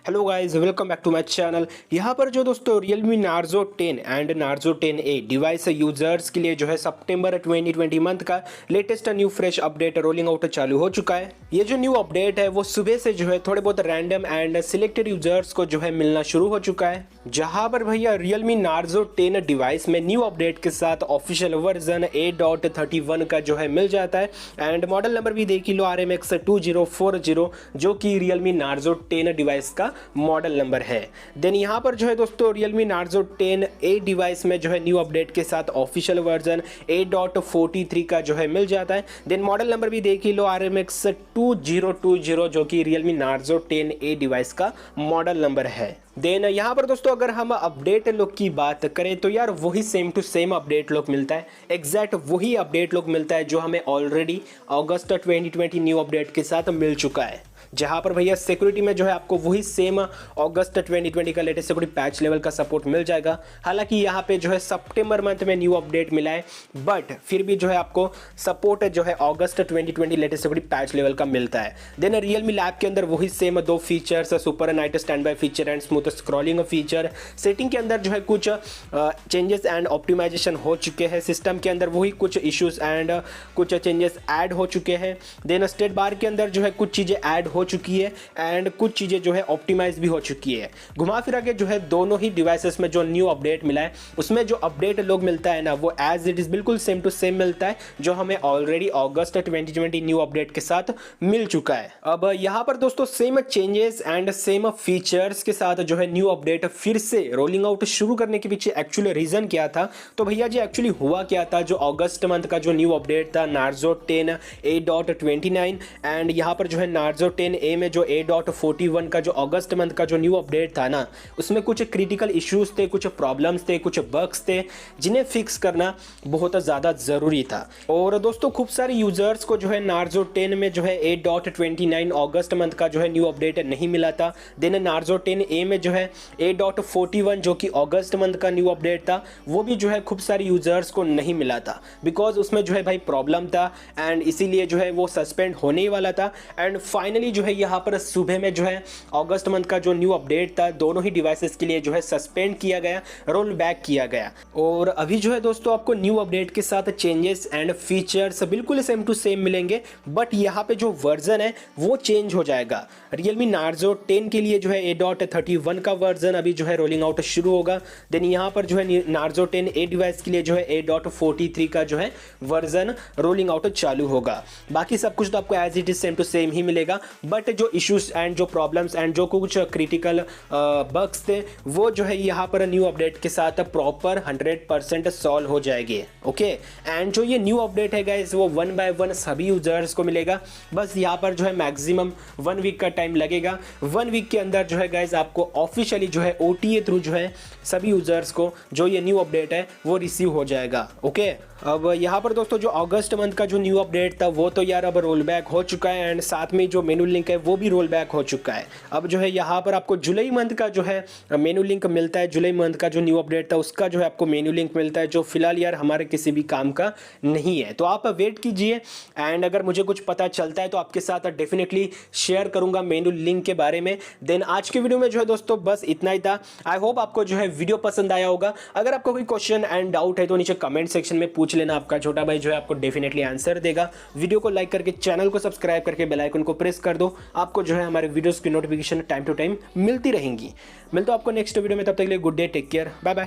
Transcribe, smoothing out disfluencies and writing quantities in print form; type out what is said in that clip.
Hello guys, welcome back to my channel. यहाँ पर जो दोस्तों Realme Narzo 10 एंड Narzo 10A डिवाइस यूजर्स के लिए जो है सितंबर 2020 मंथ का latest new fresh update rolling out चालू हो चुका है। ये जो न्यू अपडेट है वो सुबह से जो है थोड़े बहुत रैंडम एंड सिलेक्टेड यूजर्स को जो है मिलना शुरू हो चुका है। जहाँ पर भैया Realme Narzo 10 डिवाइस में न्यू अपडेट के साथ ऑफिशियल वर्जन A.31 का जो है मिल जाता है एंड मॉडल नंबर भी देख लो RMX2040 जो कि Realme Narzo 10 डिवाइस का मॉडल नंबर है। देन यहाँ पर जो है दोस्तों Realme Narzo 10A डिवाइस में जो है न्यू अपडेट के साथ ऑफिशियल वर्जन A.43 का जो है मिल जाता है। देन मॉडल नंबर भी देख ही लो RMX2020 जो कि Realme Narzo 10A डिवाइस का मॉडल नंबर है। देन यहाँ पर दोस्तों अगर हम अपडेट लुक की बात करें तो यार वही same to same update look मिलता है, एग्जैक्ट वही अपडेट लुक मिलता है जो हमें ऑलरेडी अगस्त 2020 न्यू अपडेट के साथ मिल चुका है। जहाँ पर भैया सिक्योरिटी में जो है आपको वही सेम अगस्त 2020 का लेटेस्ट सिक्योरिटी पैच लेवल का सपोर्ट मिल जाएगा। हालांकि यहाँ पे जो है सितंबर मंथ में न्यू अपडेट मिला है, बट फिर भी जो है आपको सपोर्ट जो है अगस्त 2020 लेटेस्ट सिक्योरिटी पैच लेवल का मिलता है। देन Realme लैब के अंदर वही सेम दो features, super night stand by feature and smooth scrolling feature. Setting के अंदर जो है कुछ चेंजेस एंड ऑप्टिमाइजेशन हो चुके हैं। सिस्टम के अंदर वही कुछ इश्यूज एंड कुछ चेंजेस ऐड हो चुके हैं। देन स्टेट बार के अंदर जो है कुछ चीज़ें ऐड हो चुकी है एंड कुछ चीज़ें जो है ऑप्टिमाइज भी हो चुकी है। घुमा फिरा के जो है दोनों ही डिवाइसेस में जो न्यू अपडेट मिला है उसमें जो अपडेट लोग मिलता है ना वो एज इट इज़ बिल्कुल सेम टू सेम मिलता है जो हमें ऑलरेडी अगस्त 2020 न्यू अपडेट के साथ मिल चुका है। अब यहाँ पर दोस्तों same changes and same features के साथ जो है न्यू अपडेट फिर से रोलिंग आउट शुरू करने के पीछे एक्चुअली रीजन क्या था, तो भैया जी एक्चुअली हुआ क्या था। जो अगस्त मंथ का जो न्यू अपडेट था Narzo 10 A.29 एंड यहाँ पर जो है Narzo 10A में जो A.41 का जो अगस्त मंथ का जो न्यू अपडेट था ना उसमें कुछ क्रिटिकल इश्यूज थे, कुछ प्रॉब्लम्स थे, कुछ बग्स थे जिन्हें फिक्स करना बहुत ज़्यादा ज़रूरी था। और दोस्तों खूब सारे यूजर्स को जो है Narzo 10 में जो है A.29 अगस्त मंथ का जो है न्यू अपडेट नहीं मिला था। देन Narzo 10A में जो है A.41 जो कि अगस्त मंथ का न्यू अपडेट था वो भी जो है खूब सारे यूजर्स को नहीं मिला था, बिकॉज उसमें जो है भाई प्रॉब्लम था एंड इसीलिए जो है वो सस्पेंड होने ही वाला था। एंड फाइनली जो है यहाँ पर सुबह में जो है अगस्त मंथ का जो न्यू अपडेट था दोनों ही डिवाइसेस के लिए जो है सस्पेंड किया गया, रोल बैक किया गया। और अभी जो है दोस्तों आपको न्यू अपडेट के साथ चेंजेस एंड फीचर्स बिल्कुल सेम टू सेम मिलेंगे, बट यहाँ पे जो वर्जन है वो चेंज हो जाएगा। Realme Narzo 10 के लिए जो है A.31 का वर्जन अभी जो है रोलिंग आउट शुरू होगा। देन यहाँ पर जो है Narzo 10A डिवाइस के लिए जो है A.43 का जो है वर्जन रोलिंग आउट चालू होगा। बाकी सब कुछ तो आपको as it is same to same ही मिलेगा, बट जो इश्यूज एंड जो प्रॉब्लम्स एंड जो कुछ क्रिटिकल बग्स थे वो जो है यहाँ पर न्यू अपडेट के साथ प्रॉपर 100% सॉल्व हो जाएगी। ओके, एंड जो ये न्यू अपडेट है गाइस वो 1 बाय 1 सभी यूजर्स को मिलेगा। बस यहाँ पर जो है मैक्सिमम 1 वीक का टाइम लगेगा। 1 वीक के अंदर जो है गाइस आपको ऑफिशियली जो है OTA थ्रू जो है सभी यूजर्स को जो ये न्यू अपडेट है वो रिसीव हो जाएगा। ओके, अब यहाँ पर दोस्तों जो अगस्त मंथ का जो न्यू अपडेट था वो तो यार अब रोल बैक हो चुका है एंड साथ में जो मेनू लिंक है वो भी रोल बैक हो चुका है। अब जो है यहाँ पर आपको जुलाई मंथ का जो है मेनू लिंक मिलता है। जुलाई मंथ का जो न्यू अपडेट था उसका जो है आपको मेनू लिंक मिलता है जो फिलहाल यार हमारे किसी भी काम का नहीं है, तो आप वेट कीजिए एंड अगर मुझे कुछ पता चलता है तो आपके साथ डेफिनेटली शेयर करूंगा मेनू लिंक के बारे में। देन आज के वीडियो में जो है दोस्तों बस इतना ही था। आई होप आपको जो है वीडियो पसंद आया होगा। अगर आपको कोई क्वेश्चन एंड डाउट है तो नीचे कमेंट सेक्शन में पूछ लेना, आपका छोटा भाई जो है आपको डेफिनेटली आंसर देगा। वीडियो को लाइक करके चैनल को सब्सक्राइब करके बेल आइकन को प्रेस कर दो, आपको जो है हमारे वीडियोस की नोटिफिकेशन टाइम टू टाइम मिलती रहेंगी। मिलता हूं आपको नेक्स्ट वीडियो में, तब तक के लिए good day, take care, bye bye.